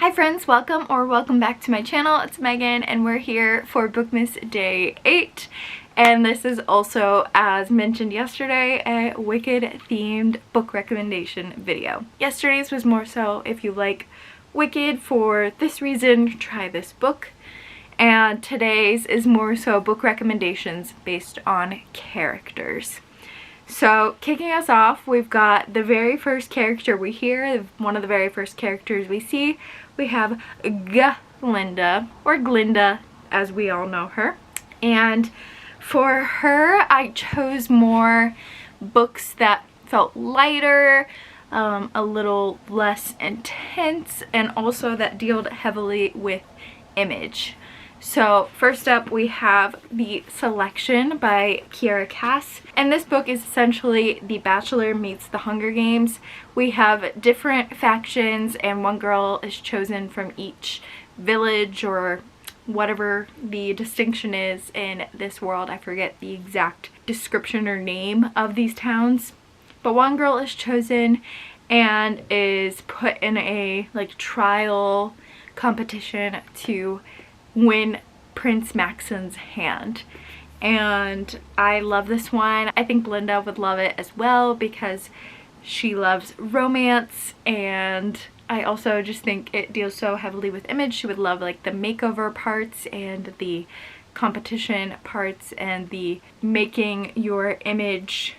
Hi friends, welcome back to my channel. It's Megan and we're here for Bookmas Day 8. And this is also, as mentioned yesterday, a Wicked themed book recommendation video. Yesterday's was more so if you like Wicked for this reason, try this book. And today's is more so book recommendations based on characters. So kicking us off, we've got the very first character we hear, one of the very first characters we see. We have Glinda, or Glinda as we all know her. And for her, I chose more books that felt lighter, a little less intense, and also that dealt heavily with image. So first up we have The Selection by Kiera Cass, and this book is essentially The Bachelor meets The Hunger Games. We have different factions and one girl is chosen from each village or whatever the distinction is in this world. I forget the exact description or name of these towns, but one girl is chosen and is put in a trial competition to win Prince Maxon's hand. And I love this one. I think Glinda would love it as well because she loves romance, and I also just think it deals so heavily with image. She would love like the makeover parts and the competition parts and the making your image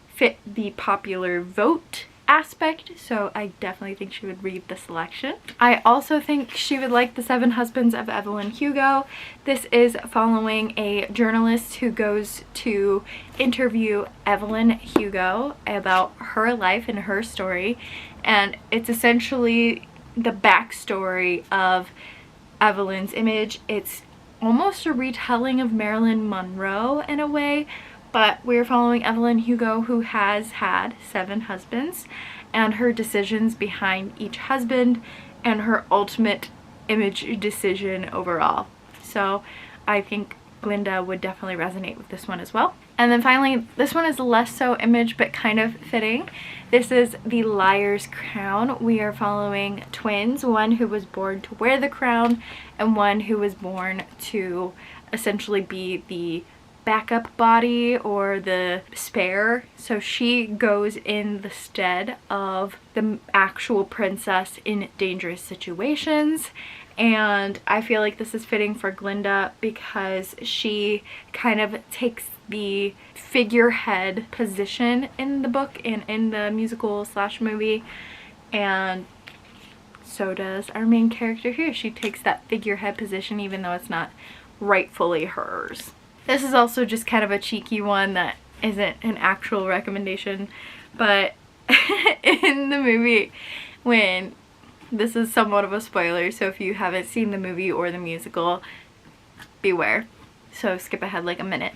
fit the popular vote aspect, so I definitely think she would read The Selection. I also think she would like The Seven Husbands of Evelyn Hugo. This is following a journalist who goes to interview Evelyn Hugo about her life and her story, and it's essentially the backstory of Evelyn's image. It's almost a retelling of Marilyn Monroe in a way, but we're following Evelyn Hugo, who has had 7 husbands, and her decisions behind each husband and her ultimate image decision overall. So I think Glinda would definitely resonate with this one as well. And then finally, this one is less so image but kind of fitting. This is The Liar's Crown. We are following twins, one who was born to wear the crown and one who was born to essentially be the backup body or the spare. So she goes in the stead of the actual princess in dangerous situations, and I feel like this is fitting for Glinda because she kind of takes the figurehead position in the book and in the musical slash movie, and so does our main character here. She takes that figurehead position even though it's not rightfully hers. This is also just kind of a cheeky one that isn't an actual recommendation, but in the movie, when this is somewhat of a spoiler, so if you haven't seen the movie or the musical, beware. So skip ahead like a minute.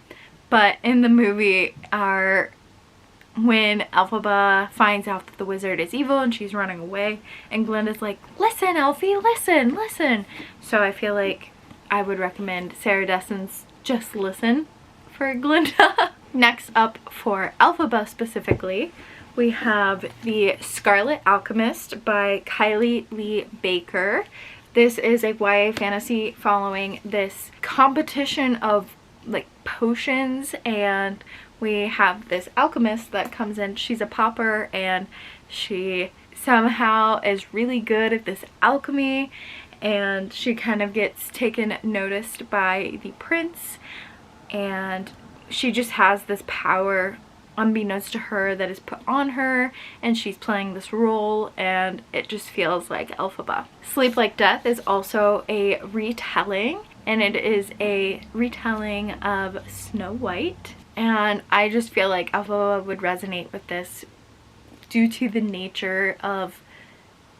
But in the movie, when Elphaba finds out that the wizard is evil and she's running away, and Glinda's like, "Listen, Elfie, listen, listen." So I feel like I would recommend Sarah Dessen's Just Listen for Glinda. Next up, for Elphaba specifically, we have The Scarlet Alchemist by Kylie Lee Baker. This is a YA fantasy following this competition of like potions, and we have this alchemist that comes in. She's a pauper and she somehow is really good at this alchemy, and she kind of gets noticed by the prince, and she just has this power unbeknownst to her that is put on her, and she's playing this role, and it just feels like Elphaba. Sleep Like Death is also a retelling, and it is a retelling of Snow White, and I just feel like Elphaba would resonate with this due to the nature of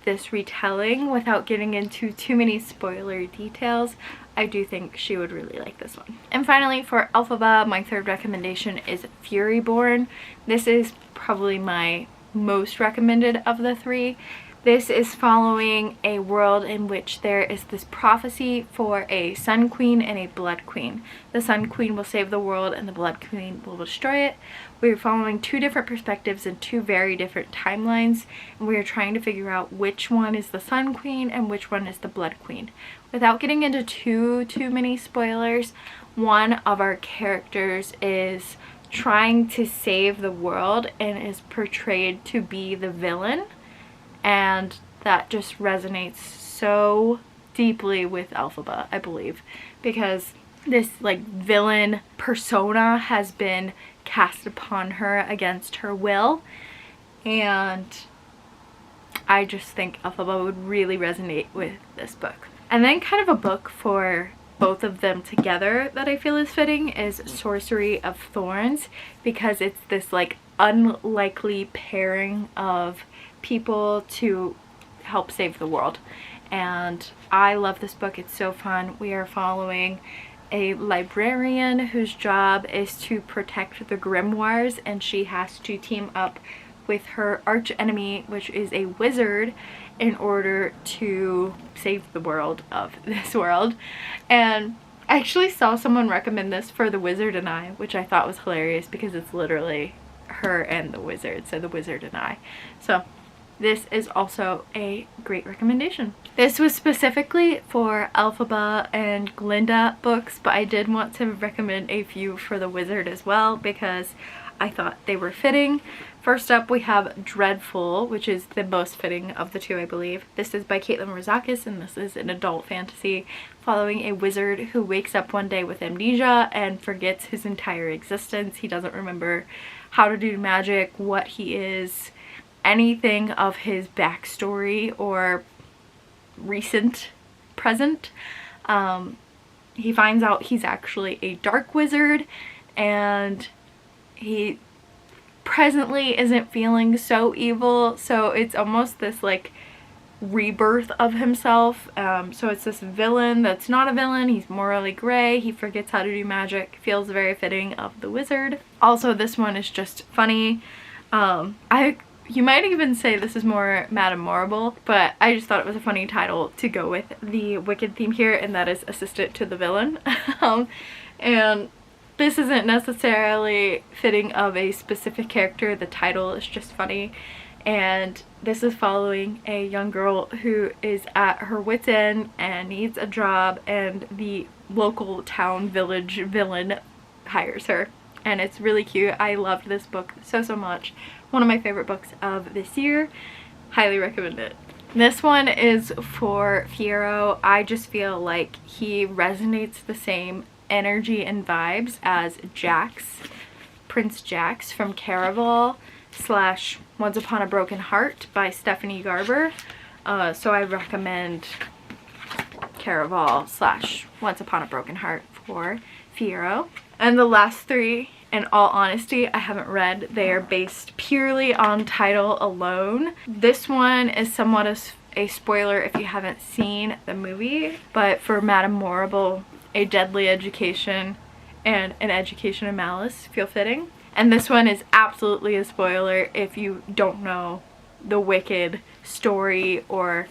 this retelling. Without getting into too many spoiler details, I do think she would really like this one. And finally, for Elphaba, my third recommendation is Furyborn. This is probably my most recommended of the 3. This is following a world in which there is this prophecy for a Sun Queen and a Blood Queen. The Sun Queen will save the world and the Blood Queen will destroy it. we're following two different perspectives and two very different timelines, and we are trying to figure out which one is the Sun Queen and which one is the Blood Queen. Without getting into too many spoilers, one of our characters is trying to save the world and is portrayed to be the villain, and that just resonates so deeply with Elphaba, I believe, because this like villain persona has been cast upon her against her will, and I just think Elphaba would really resonate with this book. And then kind of a book for both of them together that I feel is fitting is Sorcery of Thorns, because it's this like unlikely pairing of people to help save the world. And I love this book. It's so fun. We are following a librarian whose job is to protect the grimoires, and she has to team up with her arch enemy, which is a wizard, in order to save the world of this world. And I actually saw someone recommend this for The Wizard and I, which I thought was hilarious because it's literally her and the wizard, so The Wizard and I. So this is also a great recommendation. This was specifically for Elphaba and Glinda books, but I did want to recommend a few for the wizard as well because I thought they were fitting. First up, we have Dreadful, which is the most fitting of the two, I believe. This is by Caitlin Rozakis, and this is an adult fantasy following a wizard who wakes up one day with amnesia and forgets his entire existence. He doesn't remember how to do magic, what he is, anything of his backstory or recent present. He finds out he's actually a dark wizard, and he presently isn't feeling so evil, so it's almost this like rebirth of himself. So it's this villain that's not a villain. He's morally gray, he forgets how to do magic. Feels very fitting of the wizard. Also, this one is just funny. You might even say this is more Madame Morrible, but I just thought it was a funny title to go with the Wicked theme here, and that is Assistant to the Villain. And this isn't necessarily fitting of a specific character, the title is just funny. And this is following a young girl who is at her wit's end and needs a job, and the local town village villain hires her. And it's really cute. I loved this book so much. One of my favorite books of this year. Highly recommend it. This one is for Fiyero. I just feel like he resonates the same energy and vibes as Jax, Prince Jax from Caraval / Once Upon a Broken Heart by Stephanie Garber. So I recommend Caraval / Once Upon a Broken Heart for Fiyero. And the last three, in all honesty, I haven't read. They are based purely on title alone. This one is somewhat a spoiler if you haven't seen the movie, but for Madame Morrible, A Deadly Education and An Education of Malice feel fitting. And this one is absolutely a spoiler if you don't know the Wicked story, or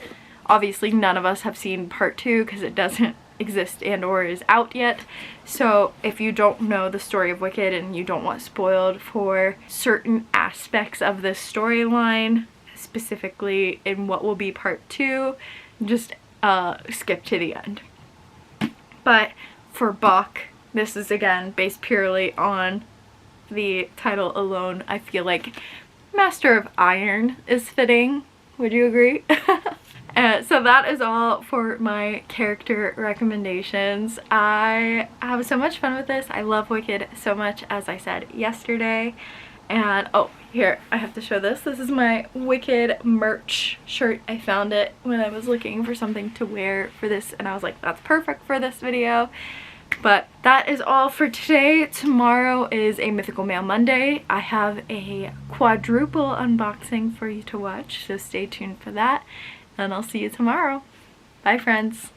obviously none of us have seen part 2 because it doesn't exist and or is out yet. So if you don't know the story of Wicked and you don't want spoiled for certain aspects of this storyline, specifically in what will be part 2, just skip to the end. But for Bach, this is again based purely on the title alone. I feel like Master of Iron is fitting. Would you agree? So that is all for my character recommendations. I have so much fun with this. I love Wicked so much, as I said yesterday. And oh, here, I have to show this. This is my Wicked merch shirt. I found it when I was looking for something to wear for this, and I was like, that's perfect for this video. But that is all for today. Tomorrow is a Mythical Mail Monday. I have a quadruple unboxing for you to watch, so stay tuned for that. And I'll see you tomorrow. Bye, friends.